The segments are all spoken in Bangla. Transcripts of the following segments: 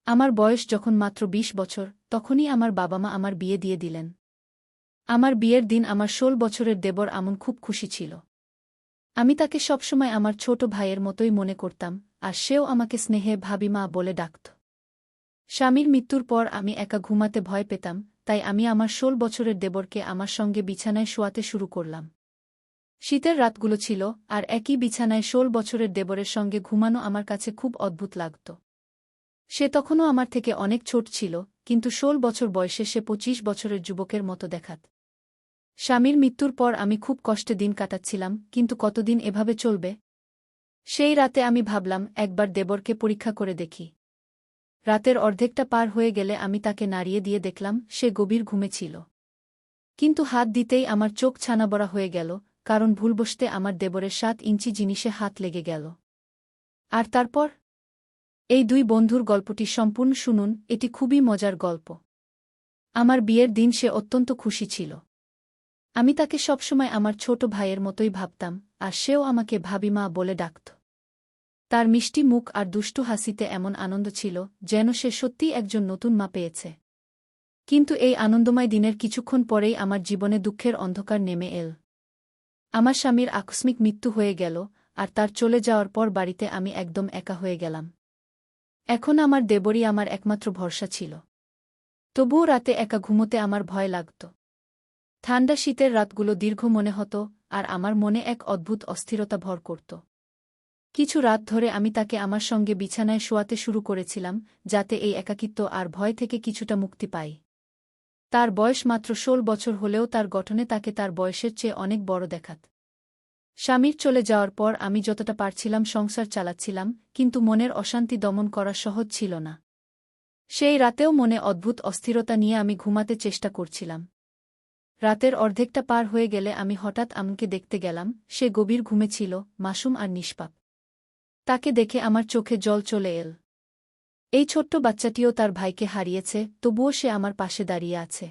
আমার বয়স যখন মাত্র ২০ বছর, তখনই আমার বাবা-মা আমার বিয়ে দিয়ে দিলেন। আমার বিয়ের দিন আমার ১৬ বছরের দেবর আমন খুব খুশি ছিল। আমি তাকে সবসময় আমার ছোট ভাইয়ের মতোই মনে করতাম, আর সেও আমাকে স্নেহে ভাবিমা বলে ডাকত। স্বামীর মৃত্যুর পর আমি একা ঘুমাতে ভয় পেতাম, তাই আমি আমার ১৬ বছরের দেবরকে আমার সঙ্গে বিছানায় শোয়াতে শুরু করলাম। শীতের রাতগুলো ছিল, আর একই বিছানায় ১৬ বছরের দেবরের সঙ্গে ঘুমানো আমার কাছে খুব অদ্ভুত লাগত। সে তখনও আমার থেকে অনেক ছোট ছিল, কিন্তু ১৬ বছর বয়সে সে ২৫ বছরের যুবকের মতো দেখাত। স্বামীর মৃত্যুর পর আমি খুব কষ্টে দিন কাটাচ্ছিলাম, কিন্তু কতদিন এভাবে চলবে? সেই রাতে আমি ভাবলাম একবার দেবরকে পরীক্ষা করে দেখি। রাতের অর্ধেকটা পার হয়ে গেলে আমি তাকে নাড়িয়ে দিয়ে দেখলাম সে গভীর ঘুমে ছিল। কিন্তু হাত দিতেই আমার চোখ ছানাবড়া হয়ে গেল, কারণ ভুলবশতে আমার দেবরের ৭ ইঞ্চি জিনিসে হাত লেগে গেল। আর তারপর? এই দুই বন্ধুর গল্পটি সম্পূর্ণ শুনুন, এটি খুবই মজার গল্প। আমার বিয়ের দিন সে অত্যন্ত খুশি ছিল। আমি তাকে সবসময় আমার ছোট ভাইয়ের মতোই ভাবতাম, আর সেও আমাকে ভাবিমা বলে ডাকত। তার মিষ্টি মুখ আর দুষ্টু হাসিতে এমন আনন্দ ছিল, যেন সে সত্যিই একজন নতুন মা পেয়েছে। কিন্তু এই আনন্দময় দিনের কিছুক্ষণ পরেই আমার জীবনে দুঃখের অন্ধকার নেমে এল। আমার স্বামীর আকস্মিক মৃত্যু হয়ে গেল, আর তার চলে যাওয়ার পর বাড়িতে আমি একদম একা হয়ে গেলাম। এখন আমার দেবরই আমার একমাত্র ভরসা ছিল। তবুও রাতে একা ঘুমোতে আমার ভয় লাগত। ঠান্ডা শীতের রাতগুলো দীর্ঘ মনে হতো, আর আমার মনে এক অদ্ভুত অস্থিরতা ভর করত। কিছু রাত ধরে আমি তাকে আমার সঙ্গে বিছানায় শোয়াতে শুরু করেছিলাম, যাতে এই একাকিত্ব আর ভয় থেকে কিছুটা মুক্তি পাই। তার বয়স মাত্র ১৬ বছর হলেও তার গঠনে তাকে তার বয়সের চেয়ে অনেক বড় দেখাত। স্বামীর চলে যাওয়ার পর আমি যতটা পারছিলাম সংসার চালাচ্ছিলাম, কিন্তু মনের অশান্তি দমন করা সহজ ছিল না। সেই রাতেও মনে অদ্ভুত অস্থিরতা নিয়ে আমি ঘুমাতে চেষ্টা করছিলাম। রাতের অর্ধেকটা পার হয়ে গেলে আমি হঠাৎ আমকে দেখতে গেলাম, সে গভীর ঘুমে ছিল, মাসুম আর নিষ্পাপ। তাকে দেখে আমার চোখে জল চলে এল। এই ছোট্ট বাচ্চাটিও তার ভাইকে হারিয়েছে, তবুও সে আমার পাশে দাঁড়িয়ে আছে।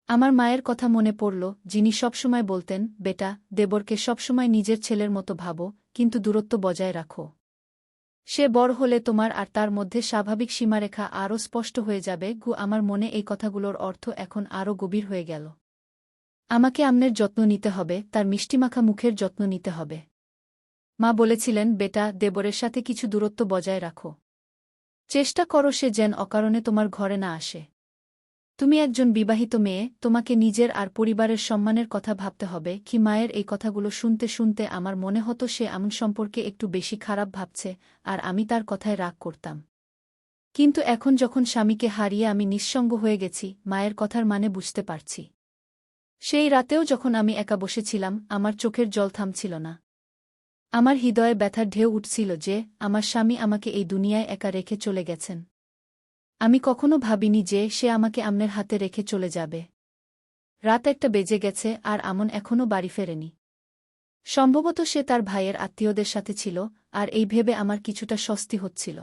আমার মায়ের কথা মনে পড়ল, যিনি সবসময় বলতেন, বেটা, দেবরকে সবসময় নিজের ছেলের মতো ভাবো, কিন্তু দূরত্ব বজায় রাখো। সে বড় হলে তোমার আর তার মধ্যে স্বাভাবিক সীমারেখা আরও স্পষ্ট হয়ে যাবে। আমার মনে এই কথাগুলোর অর্থ এখন আরও গভীর হয়ে গেল। আমাকে আমনের যত্ন নিতে হবে, তার মিষ্টিমাখা মুখের যত্ন নিতে হবে। মা বলেছিলেন, বেটা, দেবরের সাথে কিছু দূরত্ব বজায় রাখো। চেষ্টা করো সে যেন অকারণে তোমার ঘরে না আসে। তুমি একজন বিবাহিত মেয়ে, তোমাকে নিজের আর পরিবারের সম্মানের কথা ভাবতে হবে। কি মায়ের এই কথাগুলো শুনতে শুনতে আমার মনে হতো সে আমন সম্পর্কে একটু বেশি খারাপ ভাবছে, আর আমি তার কথায় রাগ করতাম। কিন্তু এখন যখন স্বামীকে হারিয়ে আমি নিঃসঙ্গ হয়ে গেছি, মায়ের কথার মানে বুঝতে পারছি। সেই রাতেও যখন আমি একা বসেছিলাম, আমার চোখের জল থামছিল না। আমার হৃদয়ে ব্যথার ঢেউ উঠছিল যে আমার স্বামী আমাকে এই দুনিয়ায় একা রেখে চলে গেছেন। আমি কখনো ভাবিনি যে সে আমাকে আমনের হাতে রেখে চলে যাবে। রাত ১টা বেজে গেছে, আর আমন এখনও বাড়ি ফেরেনি। সম্ভবত সে তার ভাইয়ের আত্মীয়দের সাথে ছিল, আর এই ভেবে আমার কিছুটা স্বস্তি হচ্ছিল।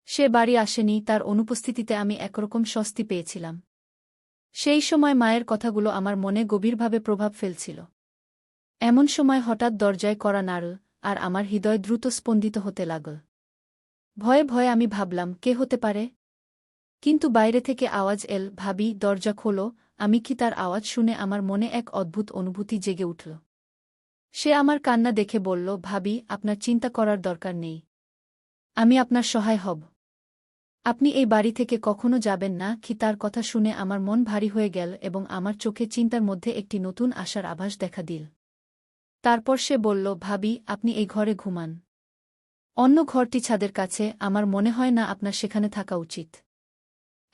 সে বাড়ি আসেনি, তার অনুপস্থিতিতে আমি একরকম স্বস্তি পেয়েছিলাম। সেই সময় মায়ের কথাগুলো আমার মনে গভীরভাবে প্রভাব ফেলছিল। এমন সময় হঠাৎ দরজায় কড়া নাড়ল, আর আমার হৃদয় দ্রুত স্পন্দিত হতে লাগল। ভয়ে ভয়ে আমি ভাবলাম, কে হতে পারে? কিন্তু বাইরে থেকে আওয়াজ এল, ভাবি, দরজা খোলো। আমি কি তার আওয়াজ শুনে আমার মনে এক অদ্ভুত অনুভূতি জেগে উঠল। সে আমার কান্না দেখে বলল, ভাবি, আপনার চিন্তা করার দরকার নেই। আমি আপনার সহায় হব। আপনি এই বাড়ি থেকে কখনো যাবেন না। কি তার কথা শুনে আমার মন ভারী হয়ে গেল, এবং আমার চোখে চিন্তার মধ্যে একটি নতুন আশার আভাস দেখা দিল। তারপর সে বলল, ভাবি, আপনি এই ঘরে ঘুমান। অন্য ঘরটি ছাদের কাছে, আমার মনে হয় না আপনার সেখানে থাকা উচিত।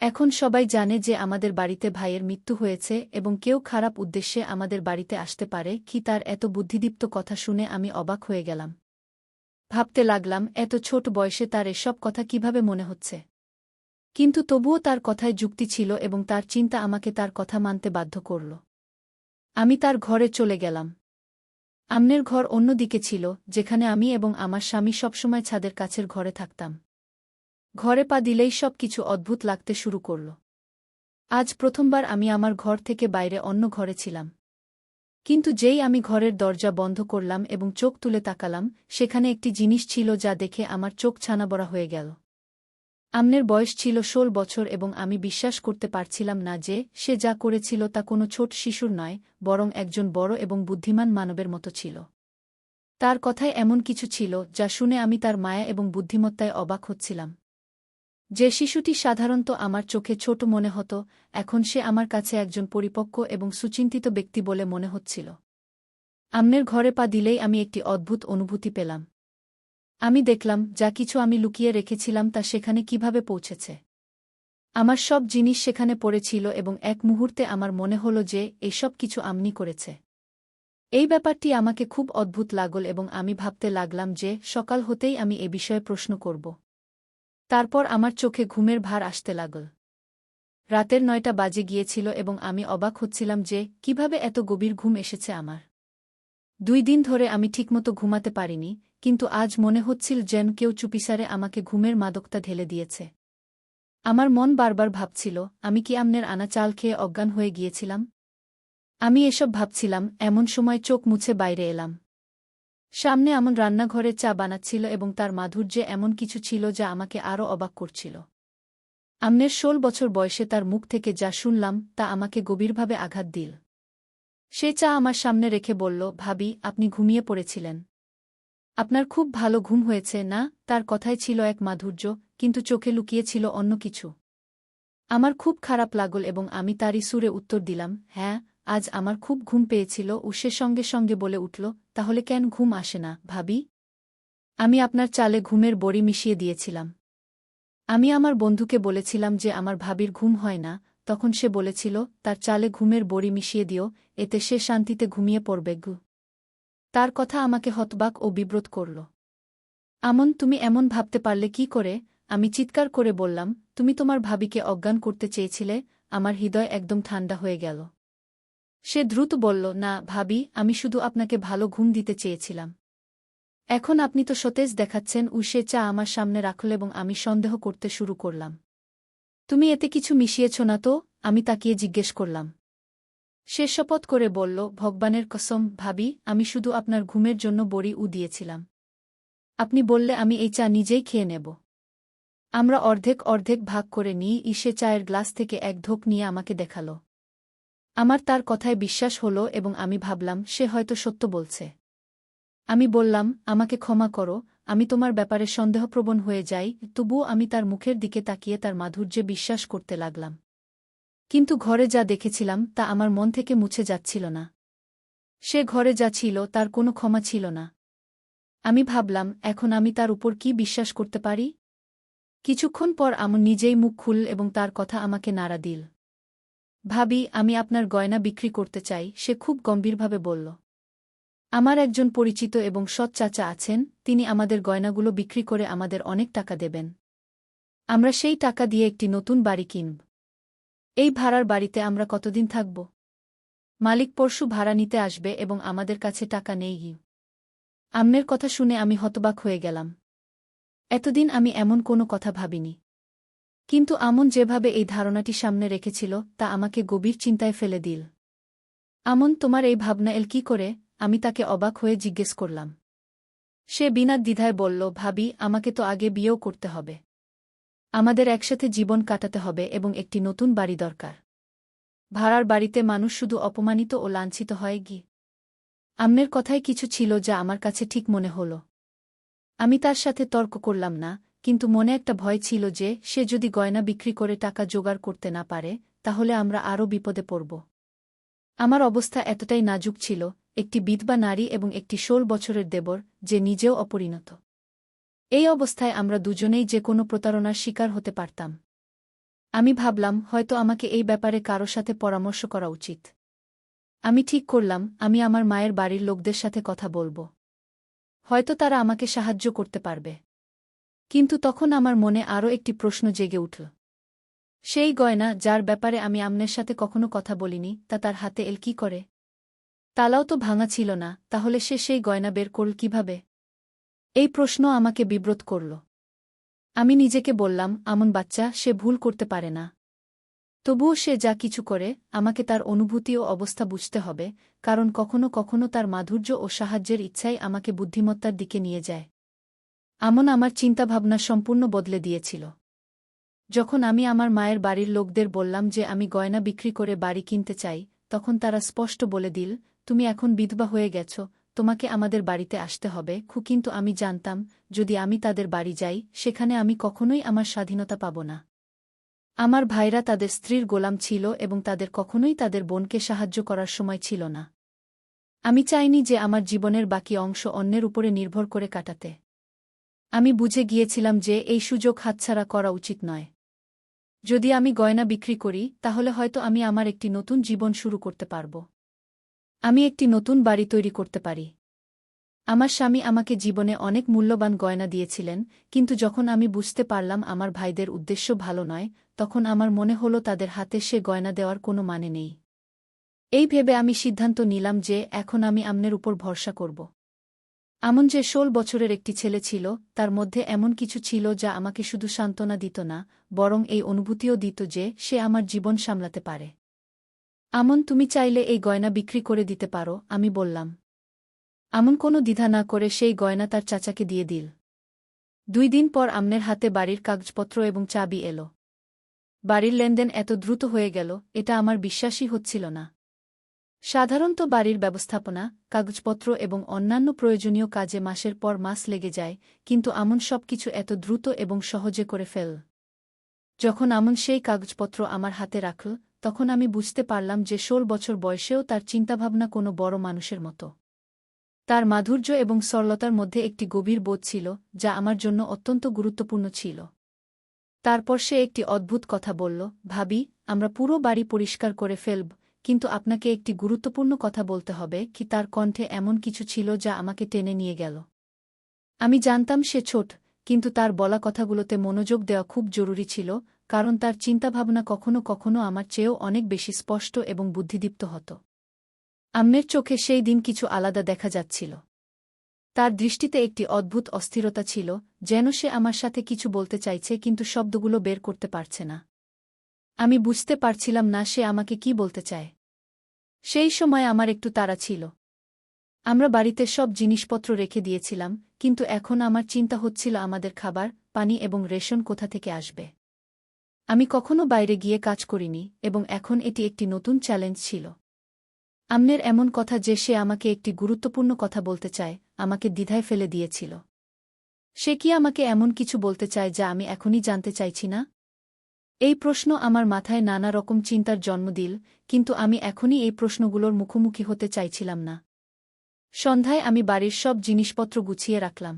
এখন সবাই জানে যে আমাদের বাড়িতে ভাইয়ের মৃত্যু হয়েছে, এবং কেউ খারাপ উদ্দেশ্যে আমাদের বাড়িতে আসতে পারে। কি তার এত বুদ্ধিদীপ্ত কথা শুনে আমি অবাক হয়ে গেলাম। ভাবতে লাগলাম, এত ছোট বয়সে তার এসব কথা কিভাবে মনে হচ্ছে। কিন্তু তবুও তার কথায় যুক্তি ছিল, এবং তার চিন্তা আমাকে তার কথা মানতে বাধ্য করল। আমি তার ঘরে চলে গেলাম। আমনের ঘর অন্য দিকে ছিল, যেখানে আমি এবং আমার স্বামী সবসময় ছাদের কাছের ঘরে থাকতাম। ঘরে পা দিলেই সব কিছু অদ্ভুত লাগতে শুরু করল। আজ প্রথমবার আমি আমার ঘর থেকে বাইরে অন্য ঘরে ছিলাম। কিন্তু যেই আমি ঘরের দরজা বন্ধ করলাম এবং চোখ তুলে তাকালাম, সেখানে একটি জিনিস ছিল যা দেখে আমার চোখ ছানাবড়া হয়ে গেল। আমনের বয়স ছিল ১৬ বছর এবং আমি বিশ্বাস করতে পারছিলাম না যে সে যা করেছিল তা কোনো ছোট শিশুর নয়, বরং একজন বড় এবং বুদ্ধিমান মানবের মতো ছিল। তার কথায় এমন কিছু ছিল যা শুনে আমি তার মায়া এবং বুদ্ধিমত্তায় অবাক হচ্ছিলাম। যে শিশুটি সাধারণত আমার চোখে ছোট মনে হতো, এখন সে আমার কাছে একজন পরিপক্ব এবং সুচিন্তিত ব্যক্তি বলে মনে হচ্ছিল। আমনের ঘরে পা দিলেই আমি একটি অদ্ভুত অনুভূতি পেলাম। আমি দেখলাম যা কিছু আমি লুকিয়ে রেখেছিলাম তা সেখানে কিভাবে পৌঁছেছে। আমার সব জিনিস সেখানে পড়েছিল এবং এক মুহূর্তে আমার মনে হল যে এসব কিছু আমনি করেছে। এই ব্যাপারটি আমাকে খুব অদ্ভুত লাগল এবং আমি ভাবতে লাগলাম যে সকাল হতেই আমি এ বিষয়ে প্রশ্ন করব। তারপর আমার চোখে ঘুমের ভার আসতে লাগল। রাতের ৯টা বাজে গিয়েছিল এবং আমি অবাক হচ্ছিলাম যে কিভাবে এত গভীর ঘুম এসেছে আমার। ২ দিন ধরে আমি ঠিকমতো ঘুমাতে পারিনি, কিন্তু আজ মনে হচ্ছিল যেন কেউ চুপিসারে আমাকে ঘুমের মাদকতা ঢেলে দিয়েছে। আমার মন বারবার ভাবছিল, আমি কি আমনের আনা চাল খেয়ে অজ্ঞান হয়ে গিয়েছিলাম? আমি এসব ভাবছিলাম, এমন সময় চোখ মুছে বাইরে এলাম। সামনে আমন রান্নাঘরে চা বানাচ্ছিল এবং তার মাধুর্যে এমন কিছু ছিল যা আমাকে আরও অবাক করছিল। আমনের ১৬ বছর বয়সে তার মুখ থেকে যা শুনলাম তা আমাকে গভীরভাবে আঘাত দিল। সে চা আমার সামনে রেখে বলল, ভাবি, আপনি ঘুমিয়ে পড়েছিলেন। আপনার খুব ভালো ঘুম হয়েছে না? তার কথায় ছিল এক মাধুর্য, কিন্তু চোখে লুকিয়ে ছিল অন্য কিছু। আমার খুব খারাপ লাগল এবং আমি তারই সুরে উত্তর দিলাম, হ্যাঁ, আজ আমার খুব ঘুম পেয়েছিল। ও সে সঙ্গে সঙ্গে বলে উঠল, তাহলে কেন ঘুম আসে না, ভাবি? আমি আপনার চালে ঘুমের বড়ি মিশিয়ে দিয়েছিলাম। আমি আমার বন্ধুকে বলেছিলাম যে আমার ভাবির ঘুম হয় না, তখন সে বলেছিল, তার চালে ঘুমের বড়ি মিশিয়ে দিও, এতে সে শান্তিতে ঘুমিয়ে পড়বে। তার কথা আমাকে হতবাক ও বিব্রত করল। আমন, তুমি এমন ভাবতে পারলে কি করে? আমি চিৎকার করে বললাম, তুমি তোমার ভাবিকে অজ্ঞান করতে চেয়েছিলে? আমার হৃদয় একদম ঠান্ডা হয়ে গেল। সে দ্রুত বলল, না ভাবি, আমি শুধু আপনাকে ভালো ঘুম দিতে চেয়েছিলাম। এখন আপনি তো সতেজ দেখাচ্ছেন। সে চা আমার সামনে রাখল এবং আমি সন্দেহ করতে শুরু করলাম। তুমি এতে কিছু মিশিয়েছ না তো? আমি তাকিয়ে জিজ্ঞেস করলাম। সে শপথ করে বলল, ভগবানের কসম, ভাবি, আমি শুধু আপনার ঘুমের জন্য বড়ি দিয়েছিলাম। আপনি বললে আমি এই চা নিজেই খেয়ে নেব। আমরা অর্ধেক অর্ধেক ভাগ করে নিই। সে চায়ের গ্লাস থেকে এক ঢোক নিয়ে আমাকে দেখাল। আমার তার কথায় বিশ্বাস হল এবং আমি ভাবলাম সে হয়তো সত্য বলছে। আমি বললাম, আমাকে ক্ষমা করো, আমি তোমার ব্যাপারে সন্দেহপ্রবণ হয়ে যাই। তবুও আমি তার মুখের দিকে তাকিয়ে তার মাধুর্যে বিশ্বাস করতে লাগলাম। কিন্তু ঘরে যা দেখেছিলাম তা আমার মন থেকে মুছে যাচ্ছিল না। সে ঘরে যা ছিল তার কোনো ক্ষমা ছিল না। আমি ভাবলাম, এখন আমি তার উপর কি বিশ্বাস করতে পারি? কিছুক্ষণ পর আমন নিজেই মুখ খুলল এবং তার কথা আমাকে নাড়া দিল। ভাবি, আমি আপনার গয়না বিক্রি করতে চাই, সে খুব গম্ভীরভাবে বলল। আমার একজন পরিচিত এবং সৎ চাচা আছেন, তিনি আমাদের গয়নাগুলো বিক্রি করে আমাদের অনেক টাকা দেবেন। আমরা সেই টাকা দিয়ে একটি নতুন বাড়ি কিনব। এই ভাড়ার বাড়িতে আমরা কতদিন থাকব? মালিক পরশু ভাড়া নিতে আসবে এবং আমাদের কাছে টাকা নেই। আমনের কথা শুনে আমি হতবাক হয়ে গেলাম। এতদিন আমি এমন কোনো কথা ভাবিনি। কিন্তু আমন যেভাবে এই ধারণাটি সামনে রেখেছিল তা আমাকে গভীর চিন্তায় ফেলে দিল। আমন, তোমার এই ভাবনা এল কি করে? আমি তাকে অবাক হয়ে জিজ্ঞেস করলাম। সে বিনা দ্বিধায় বলল, ভাবি, আমাকে তো আগে বিয়েও করতে হবে। আমাদের একসাথে জীবন কাটাতে হবে এবং একটি নতুন বাড়ি দরকার। ভাড়ার বাড়িতে মানুষ শুধু অপমানিত ও লাঞ্ছিত হয়। আমনের কথায় কিছু ছিল যা আমার কাছে ঠিক মনে হল। আমি তার সাথে তর্ক করলাম না, কিন্তু মনে একটা ভয় ছিল যে সে যদি গয়না বিক্রি করে টাকা জোগাড় করতে না পারে, তাহলে আমরা আরও বিপদে পড়ব। আমার অবস্থা এতটাই নাজুক ছিল, একটি বিধবা নারী এবং একটি ১৬ বছরের দেবর, যে নিজেও অপরিণত। এই অবস্থায় আমরা দুজনেই যে কোনো প্রতারণার শিকার হতে পারতাম। আমি ভাবলাম, হয়তো আমাকে এই ব্যাপারে কারো সাথে পরামর্শ করা উচিত। আমি ঠিক করলাম, আমি আমার মায়ের বাড়ির লোকদের সাথে কথা বলব। হয়তো তারা আমাকে সাহায্য করতে পারবে। কিন্তু তখন আমার মনে আরও একটি প্রশ্ন জেগে উঠল। সেই গয়না, যার ব্যাপারে আমি আমনের সাথে কখনো কথা বলিনি, তা তার হাতে এল কি করে? তালাও তো ভাঙা ছিল না, তাহলে সে সেই গয়না বের করল কিভাবে? এই প্রশ্ন আমাকে বিব্রত করল। আমি নিজেকে বললাম, আমন বাচ্চা, সে ভুল করতে পারে না। তবুও সে যা কিছু করে, আমাকে তার অনুভূতি ও অবস্থা বুঝতে হবে, কারণ কখনো কখনো তার মাধুর্য ও সাহায্যের ইচ্ছাই আমাকে বুদ্ধিমত্তার দিকে নিয়ে যায়। আমন আমার চিন্তাভাবনা সম্পূর্ণ বদলে দিয়েছিল। যখন আমি আমার মায়ের বাড়ির লোকদের বললাম যে আমি গয়না বিক্রি করে বাড়ি কিনতে চাই, তখন তারা স্পষ্ট বলে দিল, তুমি এখন বিধবা হয়ে গেছ, তোমাকে আমাদের বাড়িতে আসতে হবে। কিন্তু আমি জানতাম, যদি আমি তাদের বাড়ি যাই, সেখানে আমি কখনোই আমার স্বাধীনতা পাব না। আমার ভাইরা তাদের স্ত্রীর গোলাম ছিল এবং তাদের কখনোই তাদের বোনকে সাহায্য করার সময় ছিল না। আমি চাইনি যে আমার জীবনের বাকি অংশ অন্যের উপরে নির্ভর করে কাটাতে। আমি বুঝে গিয়েছিলাম যে এই সুযোগ হাতছাড়া করা উচিত নয়। যদি আমি গয়না বিক্রি করি, তাহলে হয়তো আমি আমার একটি নতুন জীবন শুরু করতে পারব। আমি একটি নতুন বাড়ি তৈরি করতে পারি। আমার স্বামী আমাকে জীবনে অনেক মূল্যবান গয়না দিয়েছিলেন, কিন্তু যখন আমি বুঝতে পারলাম আমার ভাইদের উদ্দেশ্য ভালো নয়, তখন আমার মনে হলো তাদের হাতে সে গয়না দেওয়ার কোনো মানে নেই। এই ভেবে আমি সিদ্ধান্ত নিলাম যে এখন আমি আমনের উপর ভরসা করব। আমন যে ১৬ বছরের একটি ছেলে ছিল, তার মধ্যে এমন কিছু ছিল যা আমাকে শুধু সান্ত্বনা দিত না, বরং এই অনুভূতিও দিত যে সে আমার জীবন সামলাতে পারে। আমন, তুমি চাইলে এই গয়না বিক্রি করে দিতে পারো, আমি বললাম। আমন কোনো দ্বিধা না করে সেই গয়না তার চাচাকে দিয়ে দিল। ২ দিন পর আমনের হাতে বাড়ির কাগজপত্র এবং চাবি এলো। বাড়ির লেনদেন এত দ্রুত হয়ে গেল, এটা আমার বিশ্বাসই হচ্ছিল না। সাধারণত বাড়ির ব্যবস্থাপনা, কাগজপত্র এবং অন্যান্য প্রয়োজনীয় কাজে মাসের পর মাস লেগে যায়, কিন্তু আমন সবকিছু এত দ্রুত এবং সহজে করে ফেল। যখন আমন সেই কাগজপত্র আমার হাতে রাখল, তখন আমি বুঝতে পারলাম যে ১৬ বছর বয়সেও তার চিন্তাভাবনা কোনো বড় মানুষের মতো। তার মাধুর্য এবং সরলতার মধ্যে একটি গভীর বোধ ছিল, যা আমার জন্য অত্যন্ত গুরুত্বপূর্ণ ছিল। তারপর সে একটি অদ্ভুত কথা বলল, ভাবি, আমরা পুরো বাড়ি পরিষ্কার করে ফেলব, কিন্তু আপনাকে একটি গুরুত্বপূর্ণ কথা বলতে হবে। তার কণ্ঠে এমন কিছু ছিল যা আমাকে টেনে নিয়ে গেল। আমি জানতাম সে ছোট, কিন্তু তার বলা কথাগুলোতে মনোযোগ দেওয়া খুব জরুরি ছিল, কারণ তার চিন্তাভাবনা কখনো কখনো আমার চেয়েও অনেক বেশি স্পষ্ট এবং বুদ্ধিদীপ্ত হতো। আম্মের চোখে সেই দিন কিছু আলাদা দেখা যাচ্ছিল। তার দৃষ্টিতে একটি অদ্ভুত অস্থিরতা ছিল, যেন সে আমার সাথে কিছু বলতে চাইছে কিন্তু শব্দগুলো বের করতে পারছে না। আমি বুঝতে পারছিলাম না সে আমাকে কি বলতে চায়। সেই সময় আমার একটু তাড়া ছিল। আমরা বাড়িতে সব জিনিসপত্র রেখে দিয়েছিলাম, কিন্তু এখন আমার চিন্তা হচ্ছিল আমাদের খাবার, পানি এবং রেশন কোথা থেকে আসবে। আমি কখনো বাইরে গিয়ে কাজ করিনি, এবং এখন এটি একটি নতুন চ্যালেঞ্জ ছিল। আম্মের এমন কথা যে সে আমাকে একটি গুরুত্বপূর্ণ কথা বলতে চায়, আমাকে দ্বিধায় ফেলে দিয়েছিল। সে কি আমাকে এমন কিছু বলতে চায় যা আমি এখনই জানতে চাইছি না? এই প্রশ্ন আমার মাথায় নানা রকম চিন্তার জন্ম দিল, কিন্তু আমি এখনই এই প্রশ্নগুলোর মুখোমুখি হতে চাইছিলাম না। সন্ধ্যায় আমি বাড়ির সব জিনিসপত্র গুছিয়ে রাখলাম।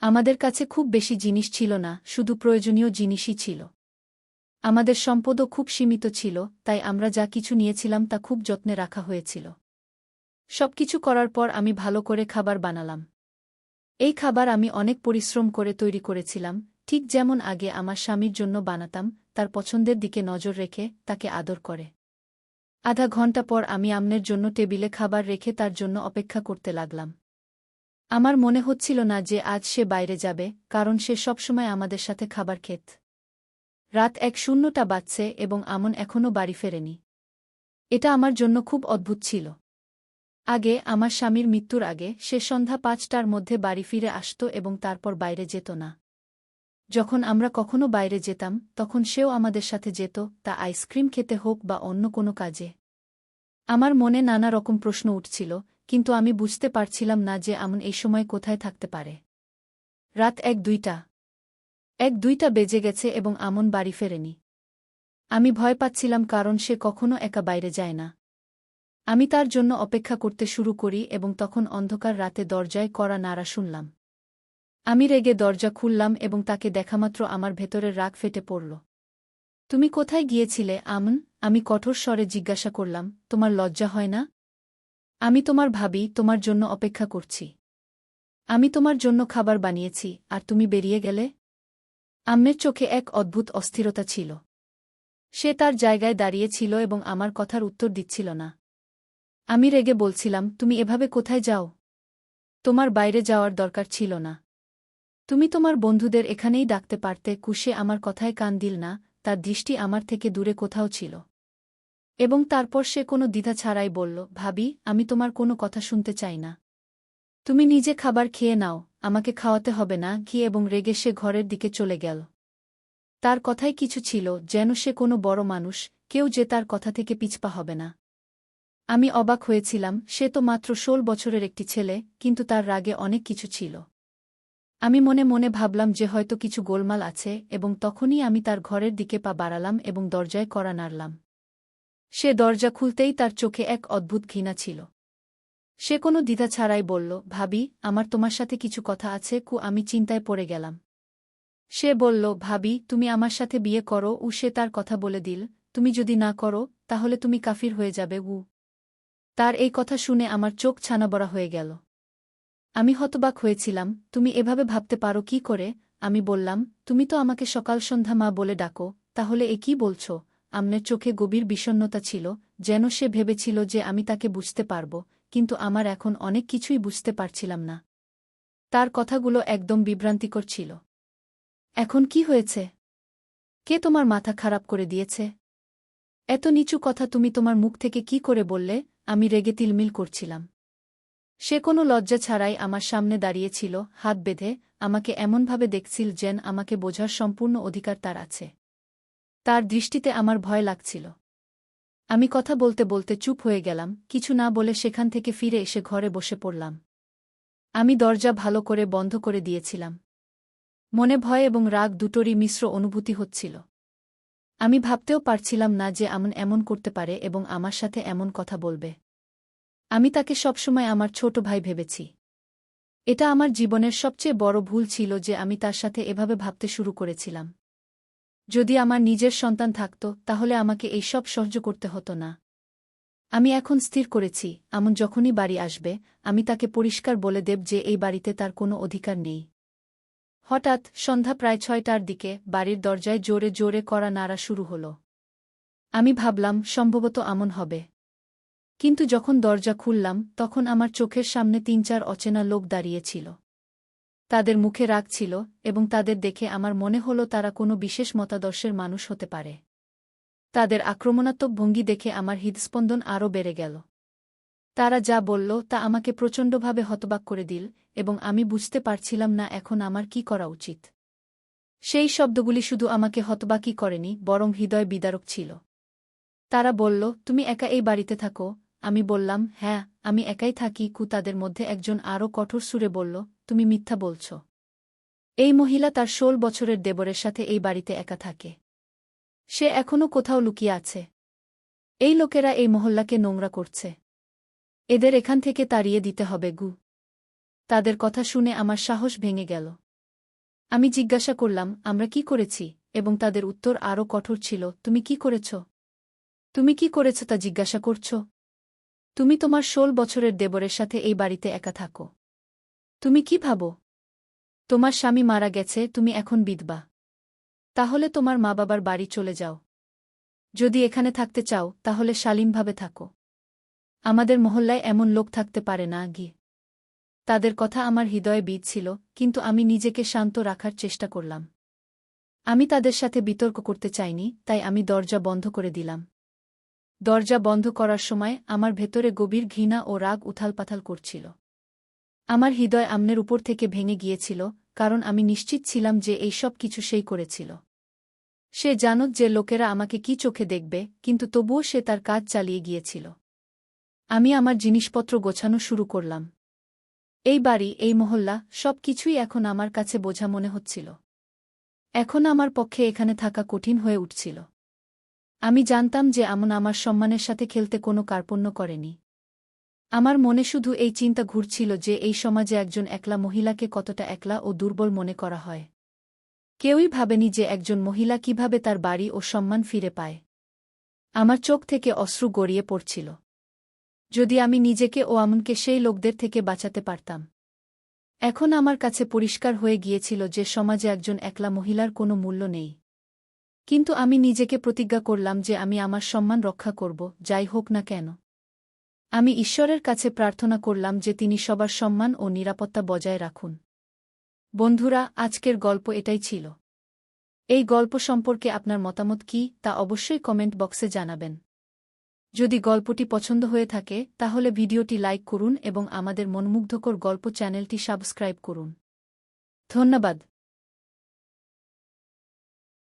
আমাদের কাছে খুব বেশি জিনিস ছিল না, শুধু প্রয়োজনীয় জিনিসই ছিল। আমাদের সম্পদও খুব সীমিত ছিল, তাই আমরা যা কিছু নিয়েছিলাম তা খুব যত্নে রাখা হয়েছিল। সবকিছু করার পর আমি ভালো করে খাবার বানালাম। এই খাবার আমি অনেক পরিশ্রম করে তৈরি করেছিলাম, ঠিক যেমন আগে আমার স্বামীর জন্য বানাতাম, তার পছন্দের দিকে নজর রেখে, তাকে আদর করে। আধা ঘণ্টা পর আমি আম্নের জন্য টেবিলে খাবার রেখে তার জন্য অপেক্ষা করতে লাগলাম। আমার মনে হচ্ছিল না যে আজ সে বাইরে যাবে, কারণ সে সবসময় আমাদের সাথে খাবার খেত। রাত ১:০০ বাজছে এবং আমন এখনও বাড়ি ফেরেনি। এটা আমার জন্য খুব অদ্ভুত ছিল। আগে, আমার স্বামীর মৃত্যুর আগে, সে সন্ধ্যা ৫টার মধ্যে বাড়ি ফিরে আসত এবং তারপর বাইরে যেত না। যখন আমরা কখনো বাইরে যেতাম, তখন সেও আমাদের সাথে যেত, তা আইসক্রিম খেতে হোক বা অন্য কোনো কাজে। আমার মনে নানা রকম প্রশ্ন উঠছিল, কিন্তু আমি বুঝতে পারছিলাম না যে আমন এই সময় কোথায় থাকতে পারে। রাত ১:০২ বেজে গেছে এবং আমন বাড়ি ফেরেনি। আমি ভয় পাচ্ছিলাম কারণ সে কখনো একা বাইরে যায় না। আমি তার জন্য অপেক্ষা করতে শুরু করি এবং তখন অন্ধকার রাতে দরজায় কড়া নাড়া শুনলাম। আমি রেগে দরজা খুললাম এবং তাকে দেখামাত্র আমার ভেতরের রাগ ফেটে পড়ল। তুমি কোথায় গিয়েছিলে, আমন? আমি কঠোর স্বরে জিজ্ঞাসা করলাম, তোমার লজ্জা হয় না? আমি তোমার ভাবি, তোমার জন্য অপেক্ষা করছি। আমি তোমার জন্য খাবার বানিয়েছি, আর তুমি বেরিয়ে গেলে? আম্মের চোখে এক অদ্ভুত অস্থিরতা ছিল। সে তার জায়গায় দাঁড়িয়ে ছিল এবং আমার কথার উত্তর দিচ্ছিল না। আমি রেগে বলছিলাম, তুমি এভাবে কোথায় যাও? তোমার বাইরে যাওয়ার দরকার ছিল না। তুমি তোমার বন্ধুদের এখানেই ডাকতে পারতে। সে আমার কথায় কান দিল না, তার দৃষ্টি আমার থেকে দূরে কোথাও ছিল। এবং তারপর সে কোনো দ্বিধা ছাড়াই বলল, ভাবি, আমি তোমার কোনো কথা শুনতে চাই না। তুমি নিজে খাবার খেয়ে নাও, আমাকে খাওয়াতে হবে না। এবং রেগে সে ঘরের দিকে চলে গেল। তার কথায় কিছু ছিল, যেন সে কোনো বড় মানুষ, কেউ যে তার কথা থেকে পিছপা হবে না। আমি অবাক হয়েছিলাম, সে তো মাত্র ১৬ বছরের একটি ছেলে, কিন্তু তার রাগে অনেক কিছু ছিল। আমি মনে মনে ভাবলাম যে হয়তো কিছু গোলমাল আছে, এবং তখনই আমি তার ঘরের দিকে পা বাড়ালাম এবং দরজায় কড়া নাড়লাম। সে দরজা খুলতেই তার চোখে এক অদ্ভুত ঘৃণা ছিল। সে কোনো দ্বিধা ছাড়াই বলল, ভাবি, আমার তোমার সাথে কিছু কথা আছে। আমি চিন্তায় পড়ে গেলাম। সে বলল, ভাবি, তুমি আমার সাথে বিয়ে করো। সে তার কথা বলে দিল, তুমি যদি না করো, তাহলে তুমি কাফির হয়ে যাবে। তার এই কথা শুনে আমার চোখ ছানাবড়া হয়ে গেল। আমি হতবাক হয়েছিলাম। তুমি এভাবে ভাবতে পারো কি করে? আমি বললাম, তুমি তো আমাকে সকাল সন্ধ্যা মা বলে ডাকো, তাহলে এ কি বলছ? আমনের চোখে গভীর বিষণ্ণতা ছিল, যেন সে ভেবেছিল যে আমি তাকে বুঝতে পারব, কিন্তু আমার এখন অনেক কিছুই বুঝতে পারছিলাম না। তার কথাগুলো একদম বিভ্রান্তিকর ছিল। এখন কি হয়েছে? কে তোমার মাথা খারাপ করে দিয়েছে? এত নিচু কথা তুমি তোমার মুখ থেকে কি করে বললে? আমি রেগে তিলমিল করছিলাম। সে কোনো লজ্জা ছাড়াই আমার সামনে দাঁড়িয়েছিল, হাত বেঁধে, আমাকে এমনভাবে দেখছিল যেন আমাকে বোঝার সম্পূর্ণ অধিকার তার আছে। তার দৃষ্টিতে আমার ভয় লাগছিল। আমি কথা বলতে বলতে চুপ হয়ে গেলাম, কিছু না বলে সেখান থেকে ফিরে এসে ঘরে বসে পড়লাম। আমি দরজা ভালো করে বন্ধ করে দিয়েছিলাম। মনে ভয় এবং রাগ দুটোরই মিশ্র অনুভূতি হচ্ছিল। আমি ভাবতেও পারছিলাম না যে আমন এমন করতে পারে এবং আমার সাথে এমন কথা বলবে। আমি তাকে সবসময় আমার ছোট ভাই ভেবেছি। এটা আমার জীবনের সবচেয়ে বড় ভুল ছিল যে আমি তার সাথে এভাবে ভাবতে শুরু করেছিলাম। যদি আমার নিজের সন্তান থাকত, তাহলে আমাকে এই সব সহ্য করতে হতো না। আমি এখন স্থির করেছি, আমন যখনই বাড়ি আসবে, আমি তাকে পরিষ্কার বলে দেব যে এই বাড়িতে তার কোনো অধিকার নেই। হঠাৎ সন্ধ্যা প্রায় ৬টার দিকে বাড়ির দরজায় জোরে জোরে কড়া নাড়া শুরু হল। আমি ভাবলাম, সম্ভবত আমন হবে। কিন্তু যখন দরজা খুললাম, তখন আমার চোখের সামনে ৩-৪ অচেনা লোক দাঁড়িয়েছিল। তাদের মুখে রাগ ছিল, এবং তাদের দেখে আমার মনে হল তারা কোনো বিশেষ মতাদর্শের মানুষ হতে পারে। তাদের আক্রমণাত্মক ভঙ্গি দেখে আমার হৃদস্পন্দন আরও বেড়ে গেল। তারা যা বলল তা আমাকে প্রচণ্ডভাবে হতবাক করে দিল, এবং আমি বুঝতে পারছিলাম না এখন আমার কি করা উচিত। সেই শব্দগুলি শুধু আমাকে হতবাকই করেনি, বরং হৃদয় বিদারক ছিল। তারা বলল, তুমি একা এই বাড়িতে থাকো? আমি বললাম, হ্যাঁ, আমি একাই থাকি। তাদের মধ্যে একজন আরও কঠোর সুরে বলল, তুমি মিথ্যা বলছ। এই মহিলা তার ১৬ বছরের দেবরের সাথে এই বাড়িতে একা থাকে। সে এখনও কোথাও লুকিয়ে আছে। এই লোকেরা এই মহল্লাকে নোংরা করছে। এদের এখান থেকে তাড়িয়ে দিতে হবে। তাদের কথা শুনে আমার সাহস ভেঙে গেল। আমি জিজ্ঞাসা করলাম, আমরা কি করেছি? এবং তাদের উত্তর আরও কঠোর ছিল, তুমি কি করেছ? তুমি কি করেছ তা জিজ্ঞাসা করছ? তুমি তোমার ১৬ বছরের দেবরের সাথে এই বাড়িতে একা থাকো। তুমি কি ভাবো? তোমার স্বামী মারা গেছে, তুমি এখন বিধবা। তাহলে তোমার মা বাবার বাড়ি চলে যাও। যদি এখানে থাকতে চাও, তাহলে শালীনভাবে থাকো। আমাদের মহল্লায় এমন লোক থাকতে পারে না। তাদের কথা আমার হৃদয়ে বিঁধছিল, কিন্তু আমি নিজেকে শান্ত রাখার চেষ্টা করলাম। আমি তাদের সাথে বিতর্ক করতে চাইনি, তাই আমি দরজা বন্ধ করে দিলাম। দরজা বন্ধ করার সময় আমার ভেতরে গভীর ঘৃণা ও রাগ উথালপাথাল করছিল। আমার হৃদয় আমনের উপর থেকে ভেঙে গিয়েছিল, কারণ আমি নিশ্চিত ছিলাম যে এই সব কিছু সেই করেছিল। সে জানত যে লোকেরা আমাকে কি চোখে দেখবে, কিন্তু তবুও সে তার কাজ চালিয়ে গিয়েছিল। আমি আমার জিনিসপত্র গোছানো শুরু করলাম। এই বাড়ি, এই মহল্লা, সব কিছুই এখন আমার কাছে বোঝা মনে হচ্ছিল। এখন আমার পক্ষে এখানে থাকা কঠিন হয়ে উঠছিল। আমি জানতাম যে আমন আমার সম্মানের সাথে খেলতে কোনো কার্পণ্য করেনি। আমার মনে শুধু এই চিন্তা ঘুরছিল যে এই সমাজে একজন একলা মহিলাকে কতটা একলা ও দুর্বল মনে করা হয়। কেউই ভাবেনি যে একজন মহিলা কিভাবে তার বাড়ি ও সম্মান ফিরে পায়। আমার চোখ থেকে অশ্রু গড়িয়ে পড়ছিল। যদি আমি নিজেকে ও আমনকে সেই লোকদের থেকে বাঁচাতে পারতাম। এখন আমার কাছে পরিষ্কার হয়ে গিয়েছিল যে সমাজে একজন একলা মহিলার কোনো মূল্য নেই। কিন্তু আমি নিজেকে প্রতিজ্ঞা করলাম যে আমি আমার সম্মান রক্ষা করব, যাই হোক না কেন। আমি ঈশ্বরের কাছে প্রার্থনা করলাম যে তিনি সবার সম্মান ও নিরাপত্তা বজায় রাখুন। বন্ধুরা, আজকের গল্প এটাই ছিল। এই গল্প সম্পর্কে আপনার মতামত কী তা অবশ্যই কমেন্ট বক্সে জানাবেন। যদি গল্পটি পছন্দ হয়ে থাকে, তাহলে ভিডিওটি লাইক করুন এবং আমাদের মনোমুগ্ধকর গল্প চ্যানেলটি সাবস্ক্রাইব করুন। ধন্যবাদ।